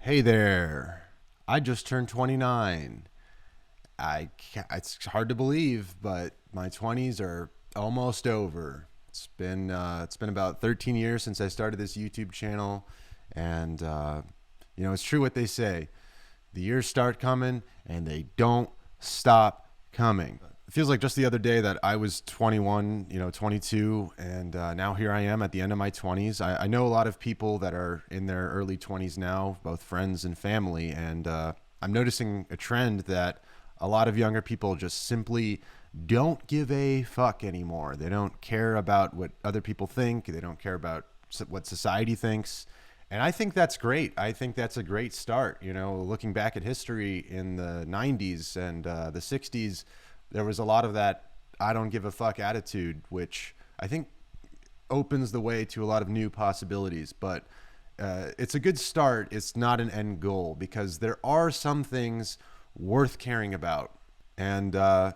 Hey there. I just turned 29. It's hard to believe, but my 20s are almost over. It's been about 13 years since I started this YouTube channel, and it's true what they say. The years start coming and they don't stop coming. It feels like just the other day that I was 21, 22, and now here I am at the end of my 20s. I know a lot of people that are in their early 20s now, both friends and family, and I'm noticing a trend that a lot of younger people just simply don't give a fuck anymore. They don't care about what other people think. They don't care about what society thinks. And I think that's great. I think that's a great start. Looking back at history in the 90s and the 60s, there was a lot of that I don't give a fuck attitude, which I think opens the way to a lot of new possibilities. But it's a good start. It's not an end goal, because there are some things worth caring about. And I'm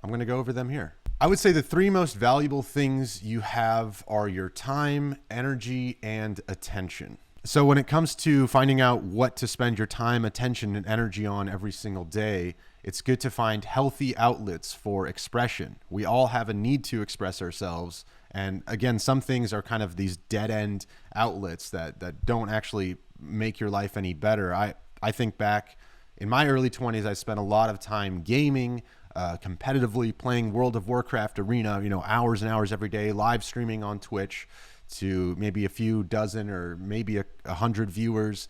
going to go over them here. I would say the three most valuable things you have are your time, energy, and attention. So when it comes to finding out what to spend your time, attention, and energy on every single day, it's good to find healthy outlets for expression. We all have a need to express ourselves. And again, some things are kind of these dead end outlets that don't actually make your life any better. I think back in my early 20s, I spent a lot of time gaming, competitively playing World of Warcraft Arena, hours and hours every day, live streaming on Twitch to maybe a few dozen or maybe 100 viewers.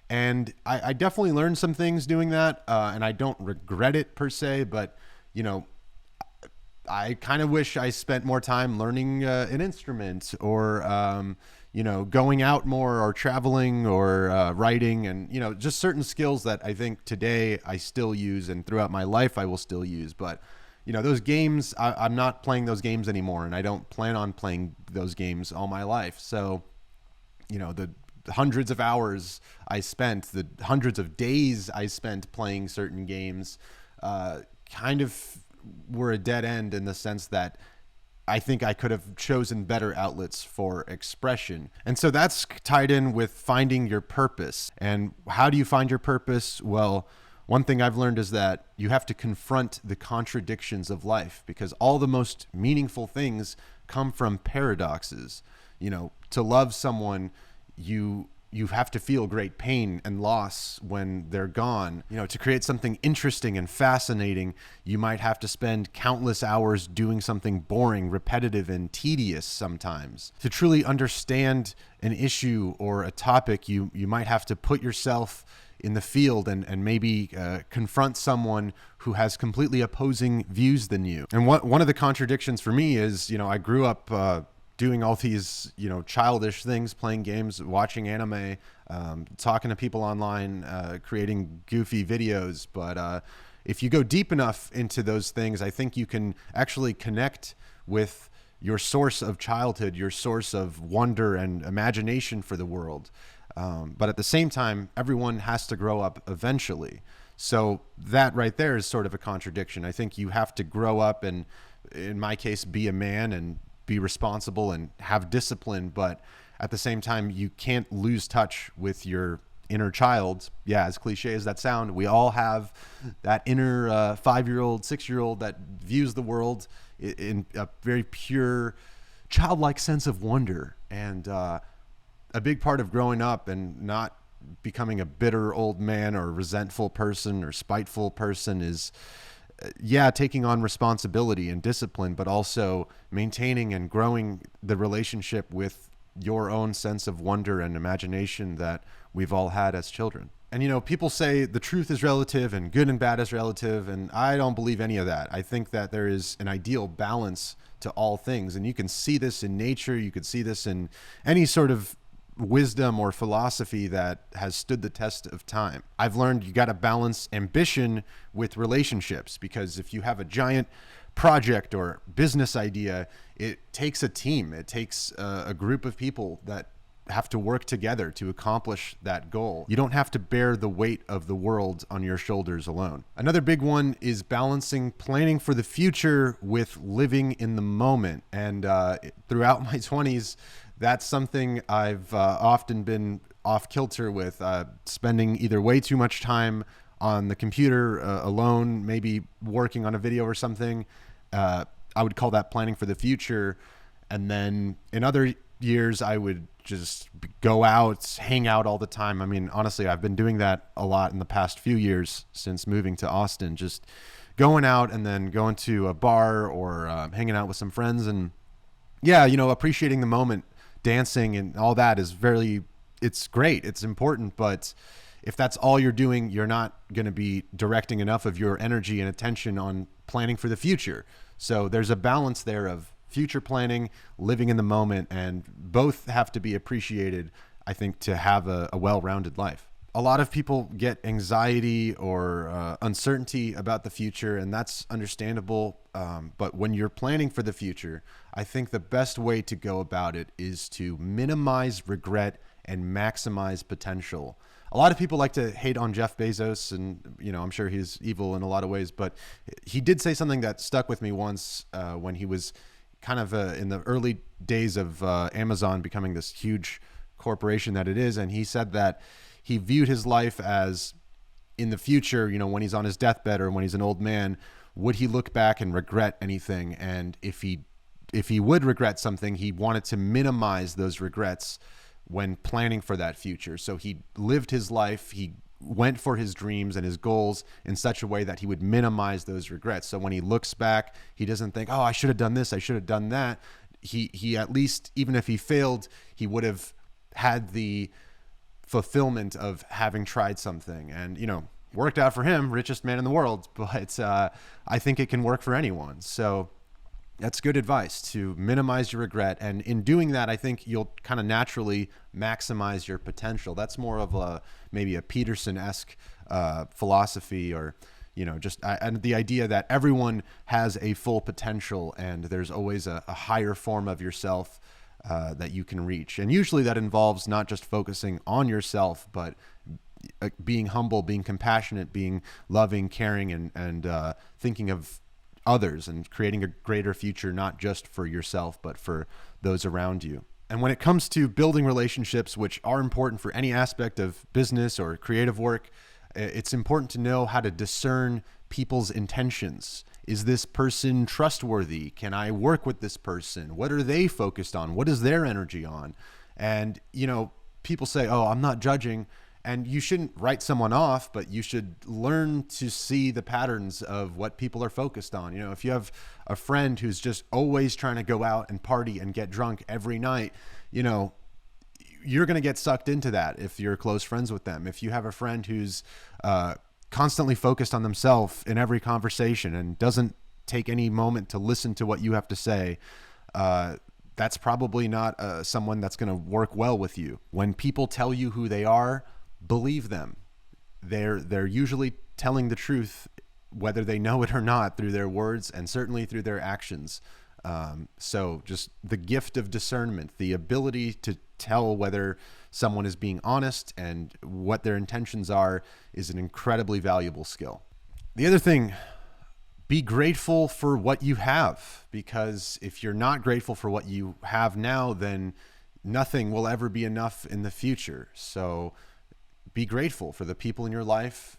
And I definitely learned some things doing that, and I don't regret it per se, but I kind of wish I spent more time learning an instrument, or going out more, or traveling, or writing, and just certain skills that I think today I still use, and throughout my life I will still use. But those games, I'm not playing those games anymore, and I don't plan on playing those games all my life. So the hundreds of hours I spent, the hundreds of days I spent playing certain games kind of were a dead end, in the sense that I think I could have chosen better outlets for expression. And so that's tied in with finding your purpose. And how do you find your purpose? Well, one thing I've learned is that you have to confront the contradictions of life, because all the most meaningful things come from paradoxes. To love someone, you have to feel great pain and loss when they're gone. To create something interesting and fascinating, you might have to spend countless hours doing something boring, repetitive, and tedious sometimes. To truly understand an issue or a topic, you might have to put yourself in the field and maybe confront someone who has completely opposing views than you. And one of the contradictions for me is, I grew up doing all these, childish things, playing games, watching anime, talking to people online, creating goofy videos. But if you go deep enough into those things, I think you can actually connect with your source of childhood, your source of wonder and imagination for the world. But at the same time, everyone has to grow up eventually. So that right there is sort of a contradiction. I think you have to grow up and, in my case, be a man and be responsible and have discipline. But at the same time, you can't lose touch with your inner child. Yeah, as cliche as that sound, we all have that inner 5-year-old, 6-year-old that views the world in a very pure, childlike sense of wonder. And a big part of growing up and not becoming a bitter old man or resentful person or spiteful person is, taking on responsibility and discipline, but also maintaining and growing the relationship with your own sense of wonder and imagination that we've all had as children. And, people say the truth is relative and good and bad is relative, and I don't believe any of that. I think that there is an ideal balance to all things, and you can see this in nature. You could see this in any sort of wisdom or philosophy that has stood the test of time. I've learned you got to balance ambition with relationships, because if you have a giant project or business idea, it takes a team. It takes a group of people that have to work together to accomplish that goal. You don't have to bear the weight of the world on your shoulders alone. Another big one is balancing planning for the future with living in the moment. And throughout my 20s, That's something I've often been off kilter with, spending either way too much time on the computer alone, maybe working on a video or something. I would call that planning for the future. And then in other years, I would just go out, hang out all the time. I mean, honestly, I've been doing that a lot in the past few years since moving to Austin, just going out and then going to a bar or hanging out with some friends. And yeah, appreciating the moment, dancing and all that is it's great. It's important. But if that's all you're doing, you're not going to be directing enough of your energy and attention on planning for the future. So there's a balance there of future planning, living in the moment, and both have to be appreciated, I think, to have a well-rounded life. A lot of people get anxiety or uncertainty about the future, and that's understandable. But when you're planning for the future, I think the best way to go about it is to minimize regret and maximize potential. A lot of people like to hate on Jeff Bezos, and I'm sure he's evil in a lot of ways, but he did say something that stuck with me once when he was kind of in the early days of Amazon becoming this huge corporation that it is. And he said that he viewed his life as, in the future, when he's on his deathbed or when he's an old man, would he look back and regret anything? And if he would regret something, he wanted to minimize those regrets when planning for that future. So he lived his life, he went for his dreams and his goals in such a way that he would minimize those regrets. So when he looks back, he doesn't think, oh, I should have done this, I should have done that. He at least, even if he failed, he would have had the fulfillment of having tried something. And, worked out for him, richest man in the world. But I think it can work for anyone. So that's good advice, to minimize your regret. And in doing that, I think you'll kind of naturally maximize your potential. That's more of maybe a Peterson-esque philosophy, or, and the idea that everyone has a full potential and there's always a higher form of yourself that you can reach. And usually that involves not just focusing on yourself, but being humble, being compassionate, being loving, caring, and thinking of others and creating a greater future, not just for yourself, but for those around you. And when it comes to building relationships, which are important for any aspect of business or creative work, it's important to know how to discern people's intentions. Is this person trustworthy? Can I work with this person? What are they focused on? What is their energy on? And, people say, oh, I'm not judging. And you shouldn't write someone off, but you should learn to see the patterns of what people are focused on. If you have a friend who's just always trying to go out and party and get drunk every night, you're going to get sucked into that if you're close friends with them. If you have a friend who's constantly focused on themselves in every conversation and doesn't take any moment to listen to what you have to say, that's probably not someone that's going to work well with you. When people tell you who they are, believe them. They're usually telling the truth, whether they know it or not, through their words and certainly through their actions. So just the gift of discernment, the ability to tell whether someone is being honest and what their intentions are, is an incredibly valuable skill. The other thing, be grateful for what you have, because if you're not grateful for what you have now, then nothing will ever be enough in the future. So be grateful for the people in your life,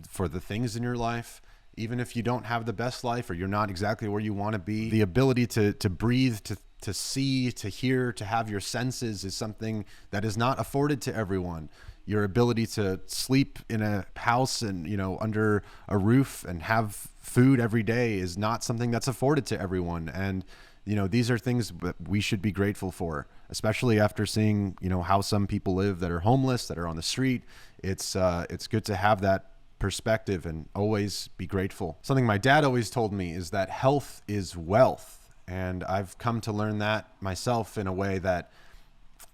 for the things in your life. Even if you don't have the best life or you're not exactly where you want to be, the ability to breathe, to see, to hear, to have your senses is something that is not afforded to everyone. Your ability to sleep in a house and, under a roof and have food every day is not something that's afforded to everyone. And, these are things that we should be grateful for, especially after seeing, how some people live that are homeless, that are on the street. It's good to have that perspective and always be grateful. Something my dad always told me is that health is wealth. And I've come to learn that myself in a way that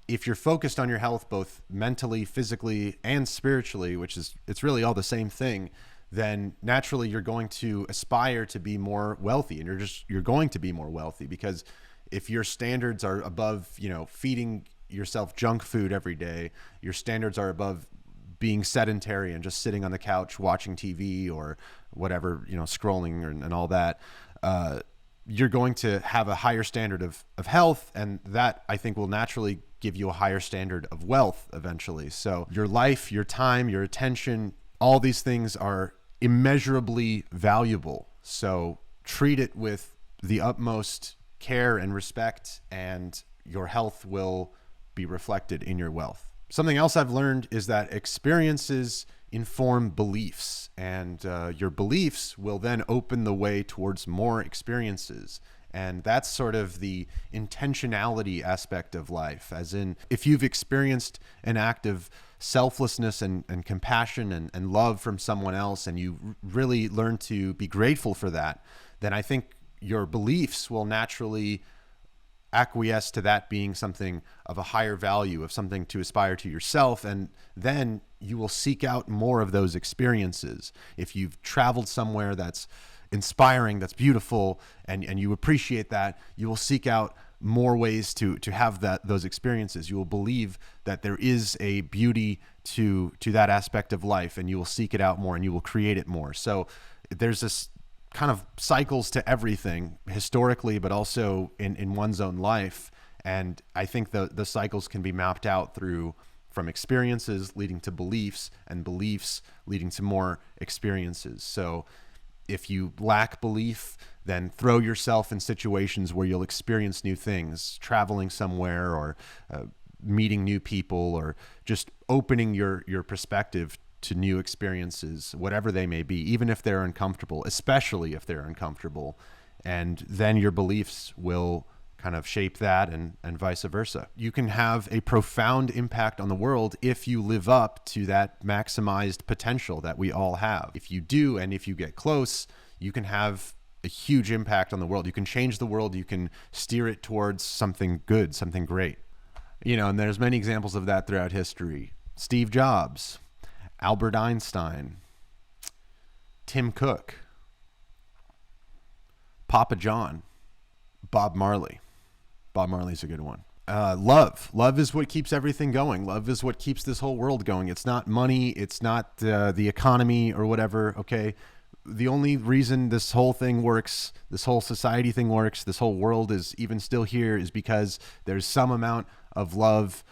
if you're focused on your health, both mentally, physically, and spiritually, it's really all the same thing, then naturally you're going to aspire to be more wealthy, and you're going to be more wealthy, because if your standards are above, feeding yourself junk food every day, your standards are above being sedentary and just sitting on the couch watching TV or whatever, scrolling and all that, you're going to have a higher standard of health, and that I think will naturally give you a higher standard of wealth eventually. So your life, your time, your attention, all these things are immeasurably valuable. So treat it with the utmost care and respect, and your health will be reflected in your wealth. Something else I've learned is that experiences inform beliefs, and your beliefs will then open the way towards more experiences. And that's sort of the intentionality aspect of life, as in, if you've experienced an act of selflessness and compassion and love from someone else, and you really learn to be grateful for that, then I think your beliefs will naturally acquiesce to that being something of a higher value, of something to aspire to yourself. And then you will seek out more of those experiences. If you've traveled somewhere that's inspiring, that's beautiful, and you appreciate that, you will seek out more ways to have those experiences. You will believe that there is a beauty to that aspect of life, and you will seek it out more, and you will create it more. So there's this kind of cycles to everything historically, but also in one's own life. And I think the cycles can be mapped out from experiences leading to beliefs, and beliefs leading to more experiences. So if you lack belief, then throw yourself in situations where you'll experience new things, traveling somewhere, or meeting new people, or just opening your perspective to new experiences, whatever they may be, even if they're uncomfortable, especially if they're uncomfortable. And then your beliefs will kind of shape that, and vice versa. You can have a profound impact on the world if you live up to that maximized potential that we all have. If you do, and if you get close, you can have a huge impact on the world. You can change the world. You can steer it towards something good, something great. And there's many examples of that throughout history. Steve Jobs, Albert Einstein, Tim Cook, Papa John, Bob Marley. Bob Marley's a good one. Love is what keeps everything going. Love is what keeps this whole world going. It's not money. It's not the economy or whatever. Okay. The only reason this whole thing works, this whole society thing works, this whole world is even still here, is because there's some amount of love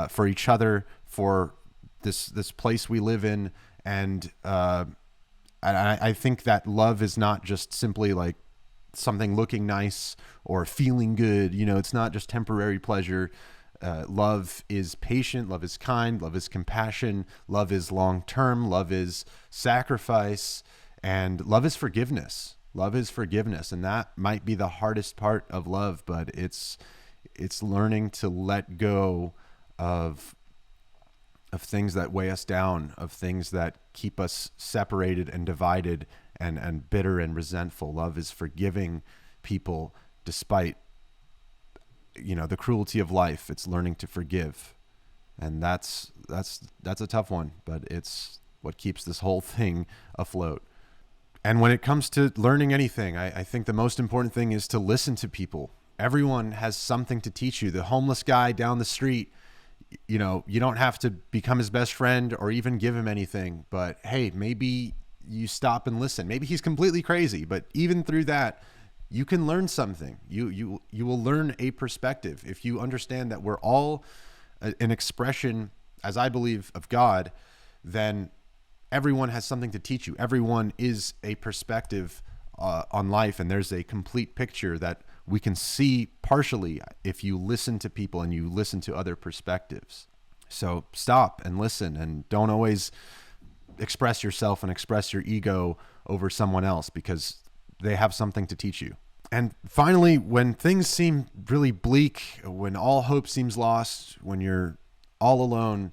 for each other, for this place we live in. And I think that love is not just simply like something looking nice or feeling good. It's not just temporary pleasure. Love is patient, love is kind, love is compassion, love is long-term, love is sacrifice, and love is forgiveness. Love is forgiveness. And that might be the hardest part of love, but it's learning to let go of things that weigh us down, of things that keep us separated and divided and bitter and resentful. Love is forgiving people despite, the cruelty of life. It's learning to forgive. And that's a tough one, but it's what keeps this whole thing afloat. And when it comes to learning anything, I think the most important thing is to listen to people. Everyone has something to teach you. The homeless guy down the street, you don't have to become his best friend or even give him anything, but hey, maybe you stop and listen. Maybe he's completely crazy, but even through that, you can learn something. You will learn a perspective. If you understand that we're all an expression, as I believe, of God, then everyone has something to teach you. Everyone is a perspective on life, and there's a complete picture that we can see partially if you listen to people and you listen to other perspectives. So stop and listen, and don't always express yourself and express your ego over someone else, because they have something to teach you. And finally, when things seem really bleak, when all hope seems lost, when you're all alone,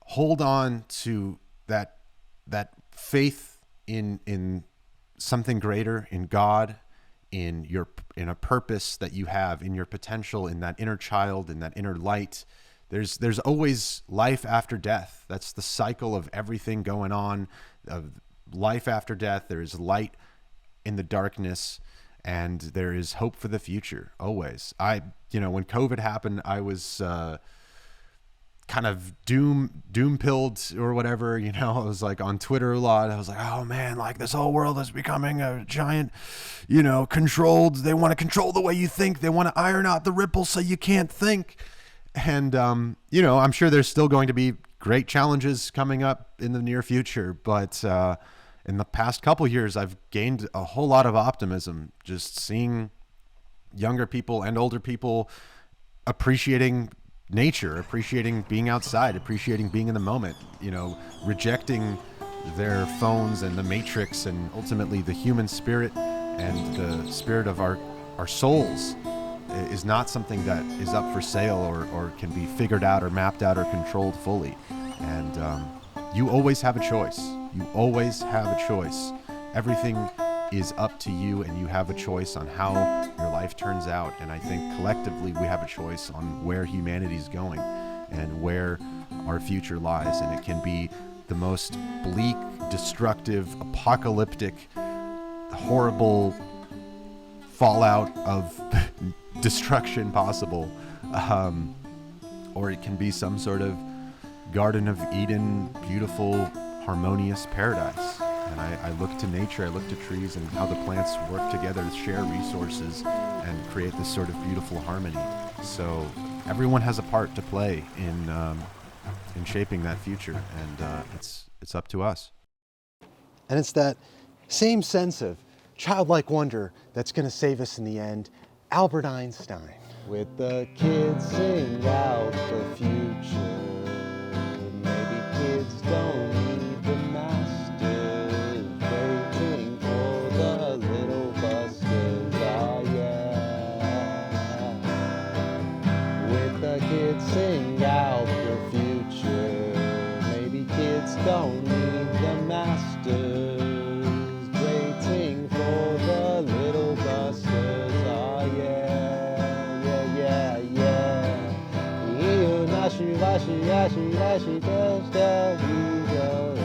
hold on to that faith in something greater, in God, in a purpose that you have, in your potential, in that inner child, in that inner light. There's always life after death. That's the cycle of everything going on, of life after death. There is light in the darkness, and there is hope for the future always. When COVID happened, I was kind kind of doom pilled or whatever, you know. I was like on Twitter a lot. I was like, oh man, like this whole world is becoming a giant, you know, controlled. They want to control the way you think. They want to iron out the ripples so you can't think. And, you know, I'm sure there's still going to be great challenges coming up in the near future. But in the past couple years, I've gained a whole lot of optimism just seeing younger people and older people appreciating nature, appreciating being outside, appreciating being in the moment, you know, rejecting their phones and the matrix, and ultimately the human spirit and the spirit of our souls is not something that is up for sale or can be figured out or mapped out or controlled fully. And you always have a choice. You always have a choice. Everything is up to you, and you have a choice on how your life turns out. And I think collectively we have a choice on where humanity is going and where our future lies. And it can be the most bleak, destructive, apocalyptic, horrible fallout of destruction possible, or it can be some sort of Garden of Eden, beautiful, harmonious paradise. And I look to nature, I look to trees and how the plants work together to share resources and create this sort of beautiful harmony. So everyone has a part to play in shaping that future, and it's up to us. And it's that same sense of childlike wonder that's going to save us in the end. Albert Einstein. With the kids sing out the future. Maybe kids don't need the masters, waiting for the little busters. Oh yeah. With the kids sing out the future. Maybe kids don't need the masters, waiting for the little busters. Oh yeah, yeah, yeah, yeah. You nashi washi yashi yashi dash dash ego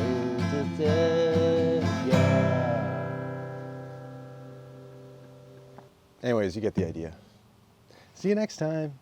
yeah. Anyways, you get the idea. See you next time.